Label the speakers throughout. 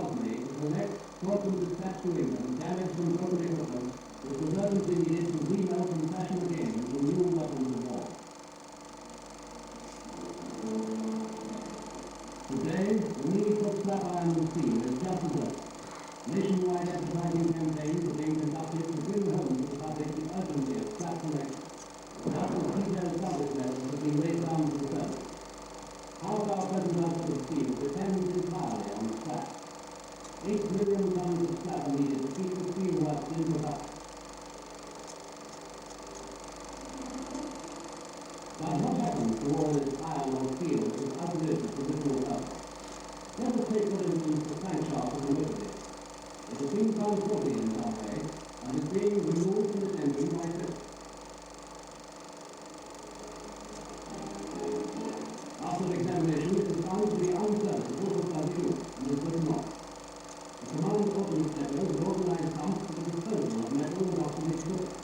Speaker 1: was made to collect, sort and dispatch to England damaged and broken equipment which was urgently needed to remelt and fashion again into new weapons of war. Today, the need for scrap iron and steel is just as urgent. Nationwide advertising campaigns are being conducted to bring home to the public the urgency of scrap collection. Now the detailed service levels have been laid down to the service. Half our present output of steel depends entirely on scrap. 8 million tons of scrap are needed to keep the steel works in production. Now what happens to all this iron or steel that is outlived its original purpose? Let us take for instance the crankshaft of the motor. It has been found faulty in some way and is being removed from its engine by fist. After examination, it is found to be unserviceable for further use and is written off. The command ordnance depot has organized pumps for the disposal of metal and obsolete equipment.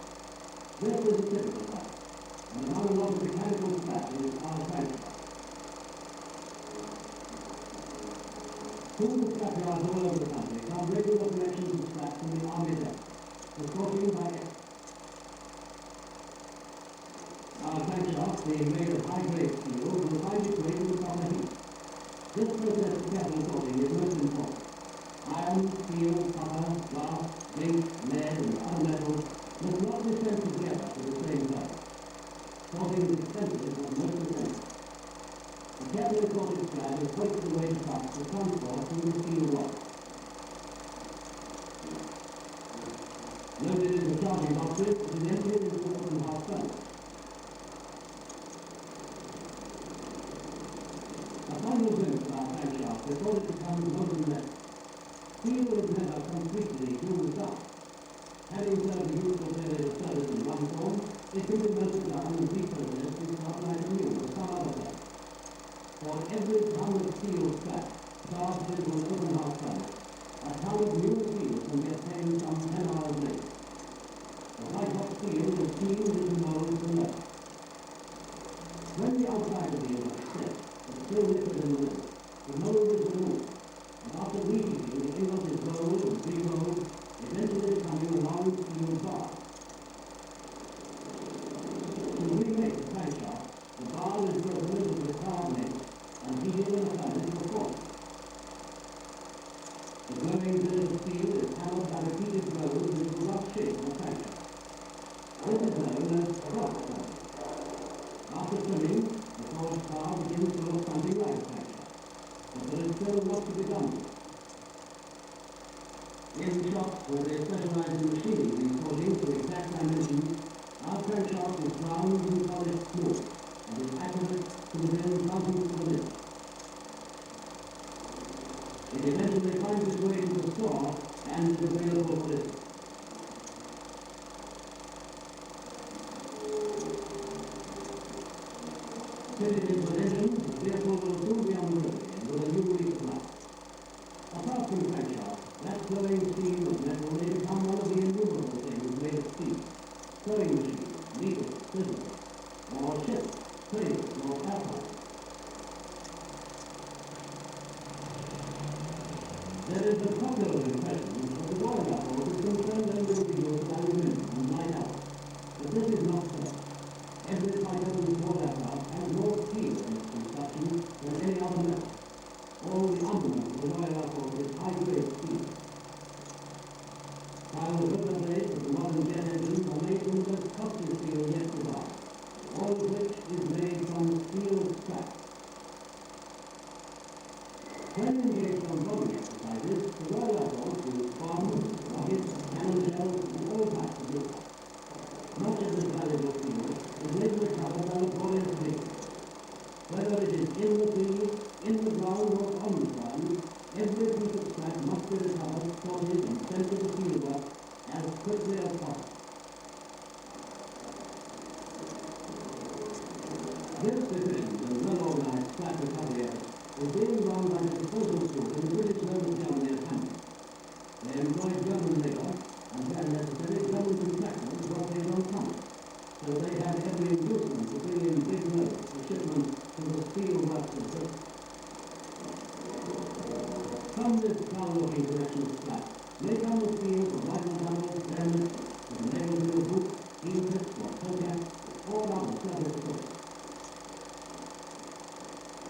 Speaker 1: This is a typical type, and among a lot of mechanical scrap is our crankshaft. Schools of scrapyards all over the country have regular collections of scrap from the Army deck, escorting by experts. Our crankshaft, being made of high-grade steel, will find its way to the proper heat. This process of careful sorting is most important. Iron, steel, copper, glass, zinc, lead, and other metals must not be sent together to the same place. Sorting is expensive and most essential. The carefully sorted scrap is hoisted away to trucks for transport through the steel rod. Loaded into charging boxes, it is emptied into the open house furnace. A final glimpse of our crankshaft before it becomes molten metal. Steel is never completely used up. Having served a useful period of service in one form, it can be melted down and reprocessed to start like new or some other way. For every ton of steel scrap charged into an open house furnace, a ton of new steel can be obtained some 10 hours later. The white hot steel is steamed into molds and metal. When the outside of the unit is set, it's still liquid in the middle. The mold is removed, and after reheating, the ingot is rolled and re-rolled, eventually becoming a long steel bar. To remake the crankshaft, the bar is broken into the carbonate and heated in a furnace for forging. The glowing billet of steel is hammered by repeated blows into the rough shape of the crankshaft. This is known as rough forming. After trimming, the forged bar begins to look something like a crankshaft, but there is still much to be done with it. In shops where they specialize in machining these forgings to exact dimensions, our crankshaft is ground and polished smooth, and is accurate to within thousandths of an inch. It eventually finds its way to the store and is available for business. Fitted into an engine, the vehicle will soon be on the road again with a new lease of life. Apart from crankshaft, that glowing steam of metal may become one of the innumerable things made of steel. Sewing machines, needles, scissors, or ships, planes, or airplanes. There is a popular impression that the Royal Air Force is concerned only with the use of aluminium and light out. But this is not so. Every fighter and small aircraft has more steel in its construction than any other metal. All the armament of the Royal Air Force is high-grade steel. While the rotor blades of the modern jet engines are made from the most costly steel yet devised, all of which is made from steel scrap. When engaged on bombing exercises, the Royal Air Force used bombs, rockets, cannon shells, and all types of missiles. Much of this valuable steel is later recovered by laborious digging. Whether it is in the field, in the ground, or on the ground, every piece of scrap must be recovered, sorted, and sent to the steelworks as quickly as possible. This efficient and well-organized scrap recovery effort is being run by the disposal school in the British Zone of Germany at Hamburg. They employ German labor, and where necessary, German contractors work their own company, so they have every inducement to bring in big loads for shipment to the steel works of Britain. From this town of working direction of flat. Make on the steel for vital tunnels, damage, from nails in the boot, heel tips, or toe caps, all other service equipment.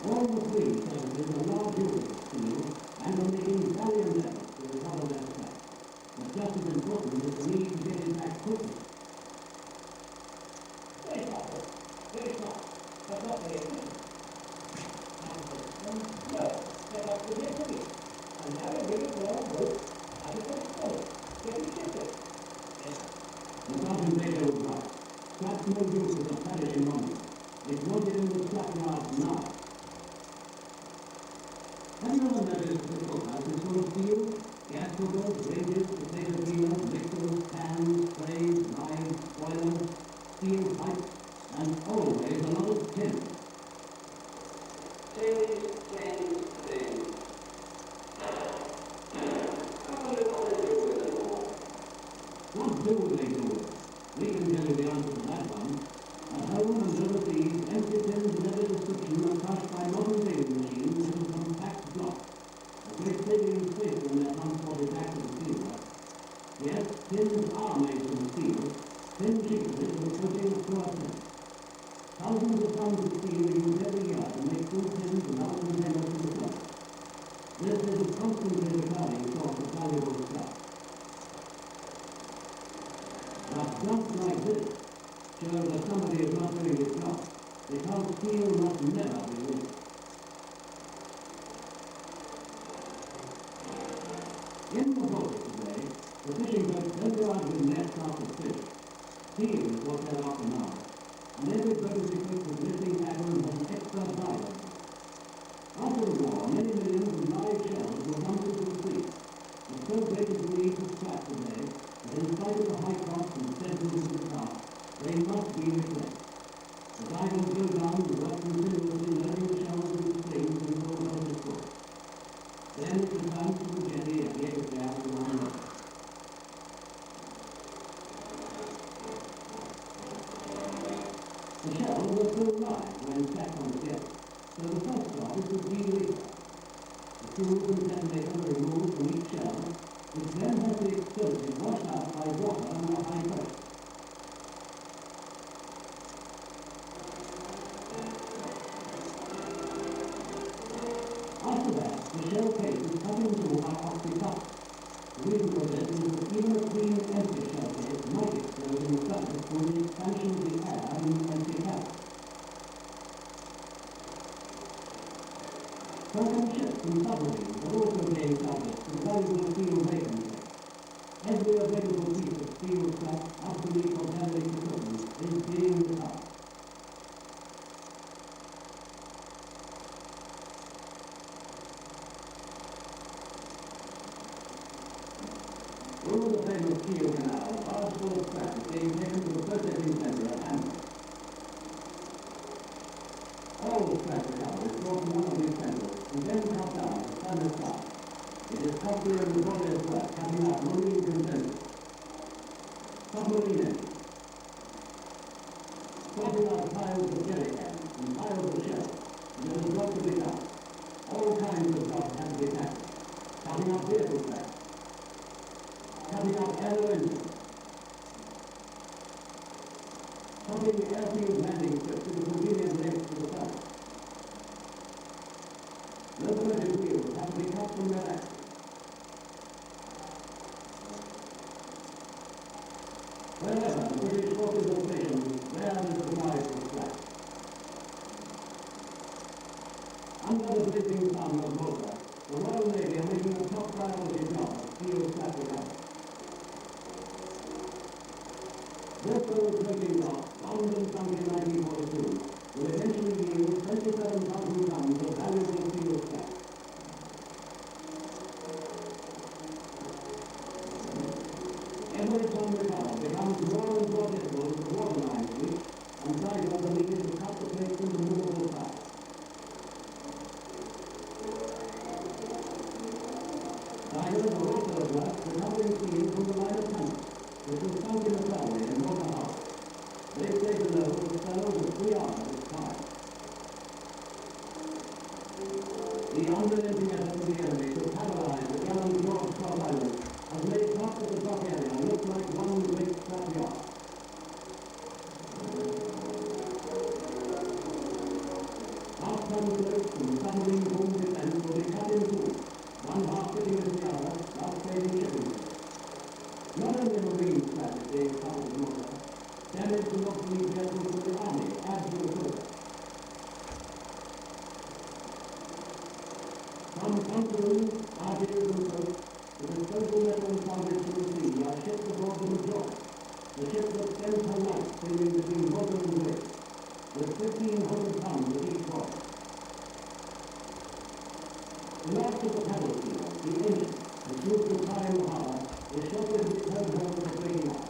Speaker 1: All the three services are large users of steel and are making valiant efforts to recover their scrap. But just as important is the need to get it back quickly.
Speaker 2: Very thoughtful, very smart, but not very efficient. No, they're not to get to me. And now you're ready for our road. I just want to follow. Get me shifted. Yes.
Speaker 1: The Sergeant Major was right. Scrap's no use as a perishing money. It's wanted in the scrapyard now. Have you ever noticed that the courthouse is full of steel? Gas cookers, ranges, potato peelers, mixers, pans, trays, knives, spoilers, steel pipes, and always a lot of tin.
Speaker 3: Things. How do they do with it all?
Speaker 1: What do they do with it? We can tell you the answer to that one. At home and overseas, empty tins of every description are crushed by modern weighing machines into compact blocks. A great saving in space when they're transported back to the steelworks. Yes, tins are made from steel. Thin sheets of it with a coating of fluorescent. Thousands of tons of steel are used every year to make full tins and other containers from the plant. This is a constantly recurring source of valuable stuff. But just like this shows that somebody is not doing his job, because steel must never be used. In the boat today, the fishing boats don't go out with nets after fish. Steel is what they're after now, and every boat is equipped with lifting tackle and has an extra diver. After the war, many millions of live shells were dumped into the sea. The so great is the need for scrap today that in spite of the high cost and centuries of the past, they must be replaced. The divers go down and work continuously loading the shells into strings and pull out the foot. Then it returns to the jetty at the Vickers-Armstrongs to unload. The shells are still live when stacked on the jetty, so the first job is to de-leak them. The tools and detonator are removed from each shell, which then has the explosive washed out by water under high pressure. After that, the shell case is cut in two by oxycarbon. The reason for this is that even a clean, empty shell case might explode in the surface through the expansion of the air in the empty cavity. Sunken ships and submarines are also being subject to valuable steel vacancy. Every available piece of steel scrap, obsolete or derelict equipment, is being recovered. Through the famous steel canal, large full of scrap is being taken to the processing center at Hamburg. All the scrap recovered is brought to one of these centers and then cut down to furnace size. It is costly and laborious work cutting out marine containers, submarine engines, sorting out piles of jerry cans and piles of shells, and there is work to be done. All kinds of jobs have to be tackled. Cutting out vehicle tracks, cutting out aero engines, chopping the airfield landing strips into convenient lengths to the side. Locomotive wheels have to be cut from their axles. Wherever the British forces are stationed, there is the prize for scrap. Under the blazing sun of Malta, the Royal Navy are making a top priority job of steel scrap recovery. This old floating dock, found and sunk in 1942, will eventually yield 27,000 tons of valuable steel scrap. Every ton recovered becomes more and more difficult for water lines to reach, and divers are needed to cut the plates into movable parts. Divers are also at work recovering steel from the line of tunnel, which was sunk in the Surrey in Water Harbour. They stay below for spells of 3 hours at a time. The unrelenting effort of the enemy to paralyze the gallant of the dock area looked like one great scrapyard. Half-ton floats and submarine boom defense will be cut in two, one half fitting into the other, thus saving shipping. Not only marine scrap is being covered in water, damage to obsolete vessels from the army adds to the total. Some pontoons, barges and boats with disposal metal and salvage from the sea are shipped aboard the Majorca, the ship that spends her life sailing between water and waves, with 1,500 tons of each voyage. The last of the paddle steel, the engine, the sloop of Time Harbour, is shortly to return home for breaking up.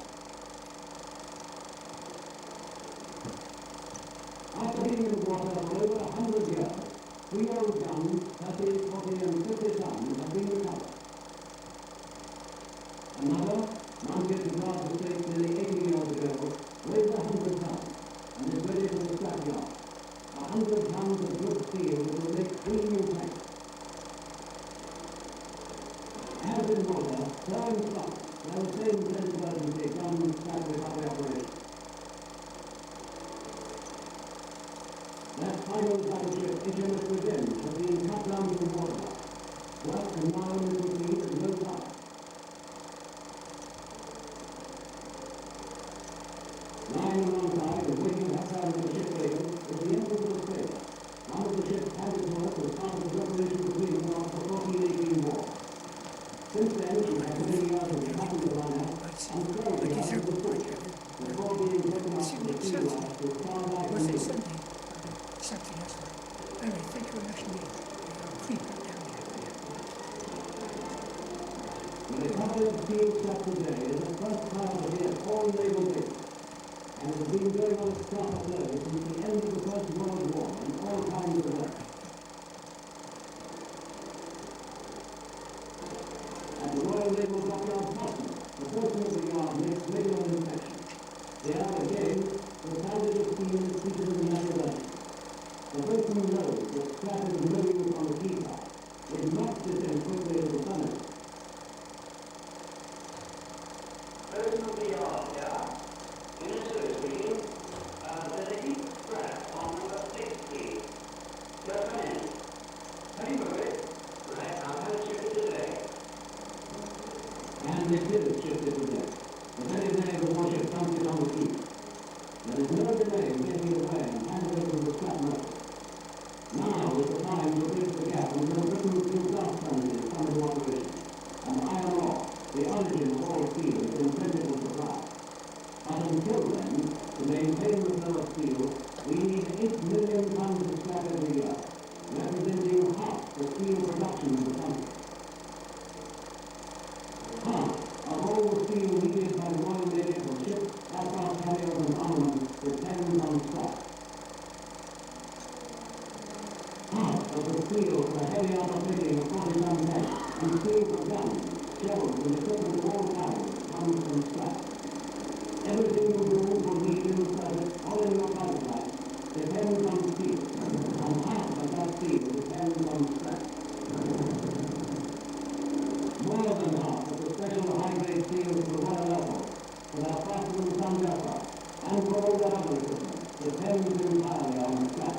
Speaker 1: After being in the water for over 100 years, 3 old guns, 30, 40 and 50 tons, have been recovered. Another, mounted to guard the state nearly 80 years ago, weighs 100 tons and is ready for the scrapyard. 100 tons of good steel that will make 3 new tanks. As in water, so in stock, there are the same sense of urgency comes scrap recovery operations. That final battleship, HMS Revenge, has been cut down to the water. Work can now only proceed at low tide. Lying alongside and waiting outside of the ship rail is the Empress of Australia. One of the ship's hazardous work was part of the preparation for freedom after the 1418 war. Since then, she has many years of captain of the liner and 12 years of the crew, before being taken up to the sea life to far life and living.
Speaker 4: Something else. Anyway, thank you very much indeed. I'll creep back down here.
Speaker 1: The recovery of steel scrap today is the first priority at all naval bases, and has been going on at sharp flow since the end of the First World War in all kinds of work. At the Royal Naval Dockyard, Boston, the portion of the yard makes regular inspection. There, again, the salvage of steel is treated in the laboratory. The boatman knows that scrap is no use on the quayside. It must descend quickly into the tunnel.
Speaker 3: Person of the yard, yeah? Minister speaking. There's a heap of scrap on number 60. Just come in. Can you move it? Right, I'm going to ship it today.
Speaker 1: And it is shifted today. The very day the warship dumps it on the quay. There is no delay in getting it away and handing over the scrap metal. Now is the time to bridge the gap until Britain's new blast furnaces come into operation, and iron ore, the origin of all steel, is in plentiful supply. But until then, to maintain the flow of steel, we need 8 million tons of scrap every year, representing half the steel production of the country. Half of all the steel needed by the Royal Navy for ships, aircraft carriers and armaments depends on scrap. Half of the steel for the heavy armor plating of 40-ton tanks and steel for guns, shells and equipment of all kinds comes from scrap. Everything you do will need in service or in your private life depends on steel, and half of that steel depends on scrap. More than half of the special high-grade steels for the Royal Air Force, for their faster than some aircraft, and for all their other equipment, depends entirely on scrap.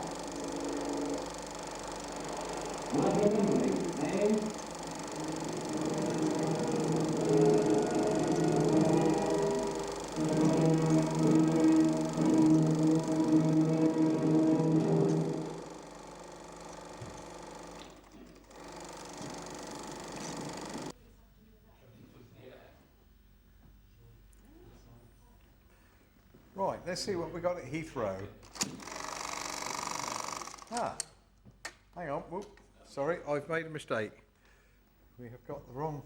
Speaker 1: Worth remembering, eh?
Speaker 5: Right, let's see what we got at Heathrow. Hang on, whoop, sorry, I've made a mistake. We have got the wrong.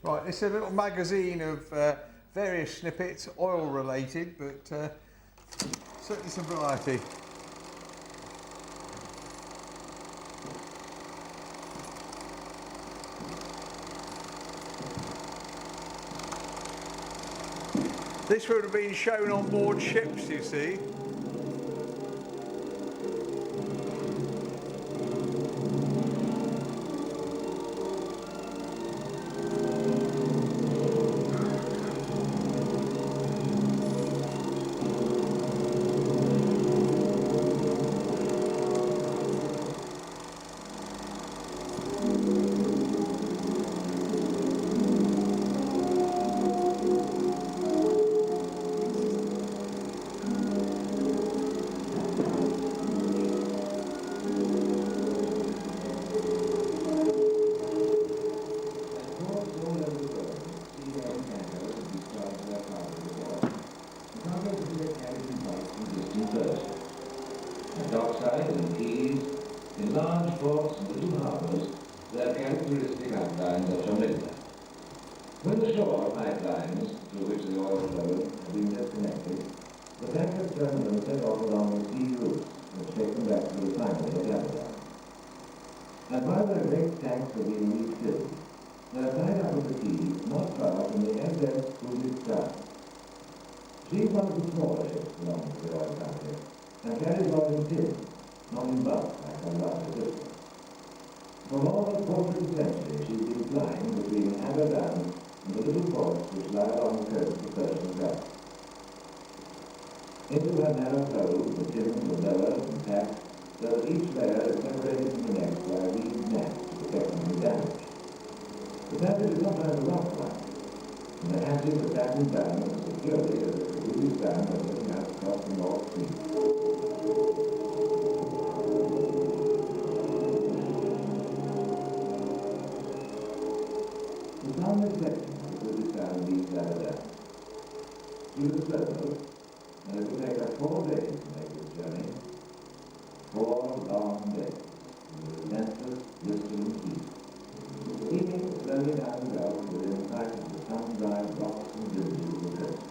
Speaker 5: Right, it's a little magazine of various snippets, oil related, but certainly some variety. This would have been shown on board ships, you see.
Speaker 6: When the shore pipelines through which the oil flowed have been disconnected, the tankers turn them set off along the sea routes, which take them back to the refinery at Amsterdam. And while their great tanks are being refilled, they are tied up at the quay not far from the SS Vickers-Armstrongs. She is one of the smaller ships belonging to the oil company, and carries oil in tin, not in bulk like her larger sister. For more than a quarter of a century she's been flying between Amsterdam and the little ports which lie along the coast of the Persian Gulf. Into her narrow hold the tins were lowered and packed so that each layer is separated from the next by a reed net to protect them from damage. The passage is sometimes a rough one, and the hatches are battened down as securely as if it would be found when looking out across the North Sea. Some reflection of the British sound leaves Amsterdam. She was a slow boat, and it would take her 4 days to make this journey. 4 long days, in the relentless, blistering heat, steaming slowly down the Gulf within sight of the sun-dried rocks and villages of the coast.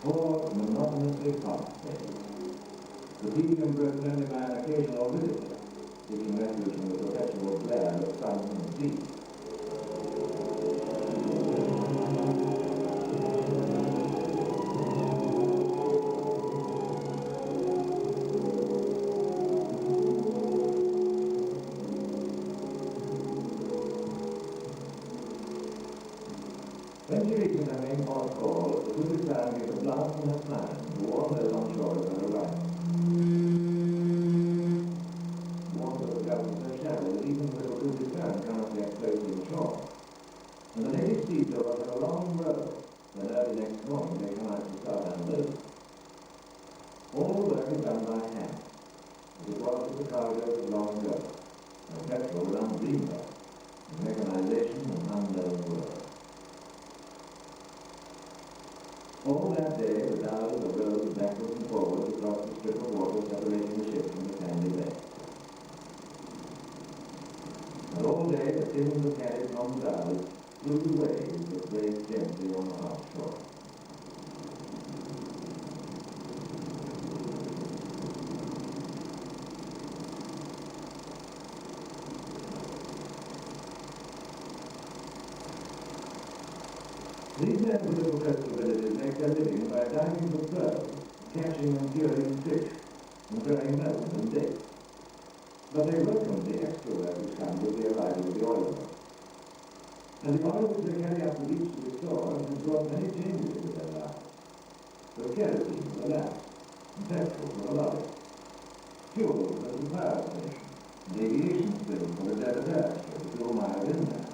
Speaker 6: 4 monotonously hot days, the beacon broken only by an occasional visitor, taking refuge from the perpetual glare of sun and sea. When she reaches her main port call, the Vickers-Armstrongs gives a blast from her plan to warn those on shore of her arrival. The water of the Gulf is so shallow that even the little Vickers-Armstrongs cannot get close inshore. And the ladies see to her a long row when early next morning they come out to start unloading. All the work is done by hand, as it was with the cargoes long ago, and petrol was undreamed of, and mechanization and unknown work. All that day, the dhows are rowed backwards and forwards across the strip of water separating the ship from the sandy bay. And all day, the tins are carried from the dhows through the waves that break gently on the hard shore. These men of the little coastal villages make their living by diving for pearls, catching and curing fish, and growing melons and dates. But they welcome the extra work which comes with the arrival of the oil boat. And the oil which they carry up the beach to the shore has brought many changes into their lives. For kerosene for the lamps, and petrol for the lorry, fuel for the power station, and aviation fuel for the desert airstrip a few miles inland.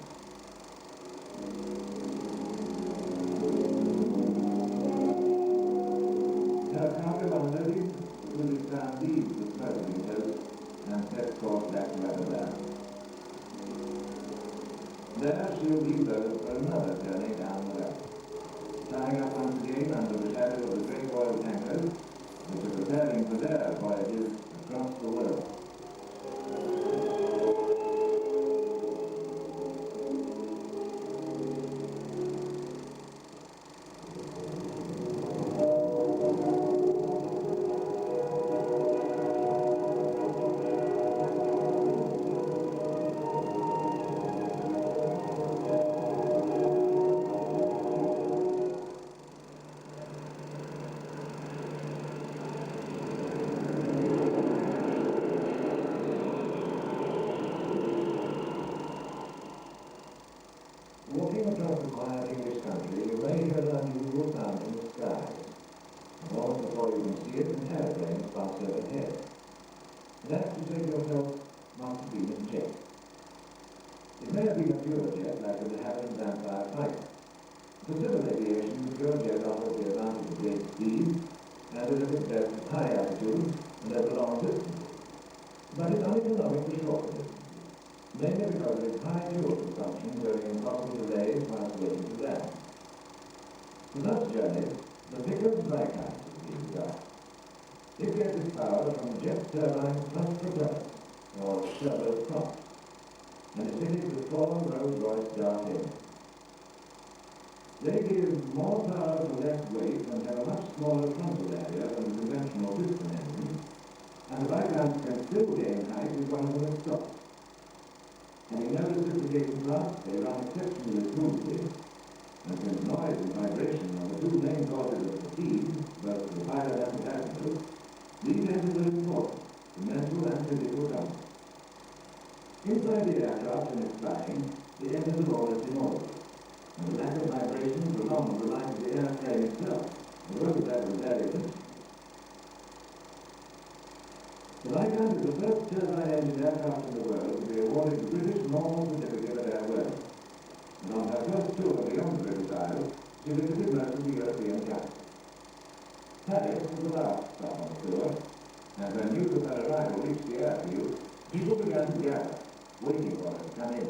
Speaker 6: Her cargo unloading, the Vickers-Armstrongs leaves the smoking coast and sets course back to Amsterdam. There she'll be loaded for another journey down the Gulf, tying up once again under the shadow of the great oil tankers, which are preparing for their voyages across the world. Taking across the quiet English country, you may hear an unusual sound in the sky. A moment before you can see it, an aeroplane pass overhead. That, you say to yourself, must have been a jet. It may have been a pure jet like the de Havilland's Vampire fighter. For civil aviation, the pure jet offers the advantage of great speed and a little bit of high altitude and over long distances. But it's uneconomic for short distances, mainly because of its high fuel consumption during impossible delays whilst waiting to land. For such journeys, the Vickers Viscount is being designed. It gets its power from jet turbine plus propellant, or turboprop, and is fitted with 4 Rolls-Royce Dart engines. They give more power for less weight and have a much smaller frontal area than the conventional piston engine, and the Viscounts can still gain height if one of them is stopped. Having no reciprocating thrust, they run exceptionally smoothly, and since noise and vibration are the two main causes of fatigue, both for the pilot and the passengers, these engines are important to mental and physical comfort. Inside the aircraft when it's flying, the engines are almost inaudible, and the lack of vibration prolongs the life of the airframe itself, although that was very interesting. The Viscount is the first turbine-engine aircraft in the world to be awarded the British Normal Certificate of Airworthiness, and on her first tour beyond the British Isles, she visited most of the European countries. Paris was the last stop on the tour, and when news of her arrival reached the airfield, people began to gather, waiting for her to come in.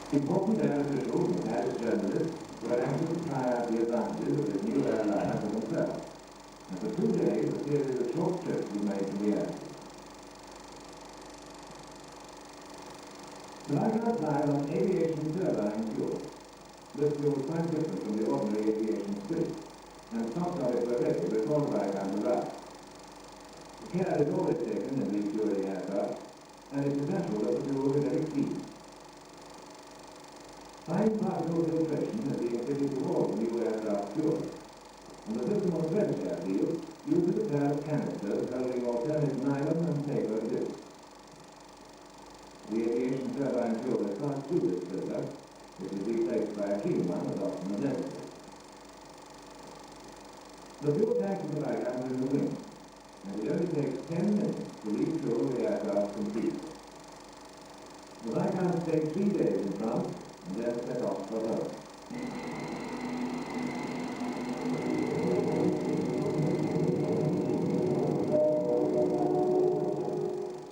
Speaker 6: Important air officials and Paris journalists were anxious to try out the advantages of this new airliner for themselves, and for 2 days a series of short trips were made to the airfield. The Viscount flies on aviation turbine fuel. This fuel was quite different from the ordinary aviation spirit, and stocks of it were ready before the Viscount arrived. The care is always taken in refueling aircraft, and it is essential that the fuel is very clean. Fine particle filtration has been fitted to all the new aircraft fuel, and the system of French airfield uses a pair of canisters holding alternate nylon and paper discs. The aviation turbine fuel is passed through this filter, which is replaced by a clean one as often as necessary. The fuel tank of the Viscount is in the wing, and it only takes 10 minutes to refuel the aircraft completely. The Viscount stayed 3 days in France, and then set off for home.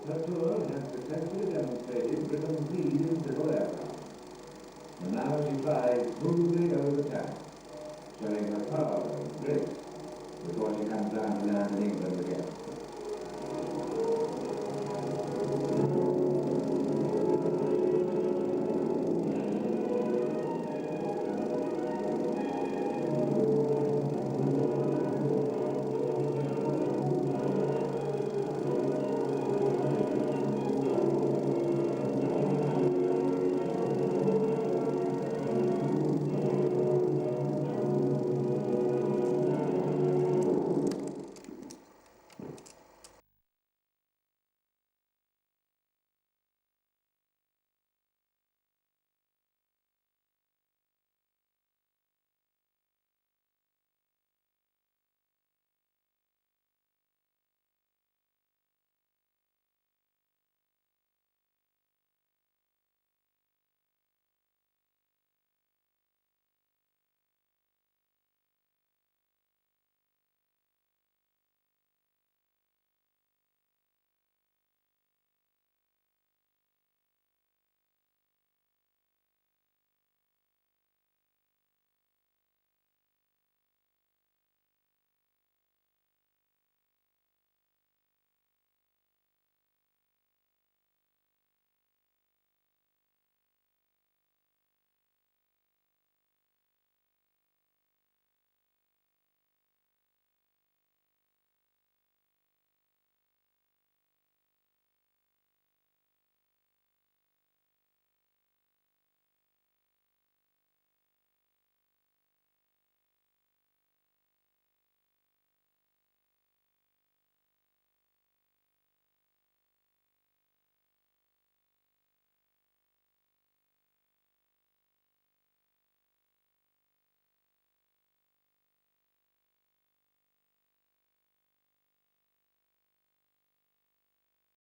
Speaker 6: Her tour has successfully demonstrated Britain's lead in civil aircraft, and now she flies smoothly over the channel, showing her power and grace before she comes down to land in England again.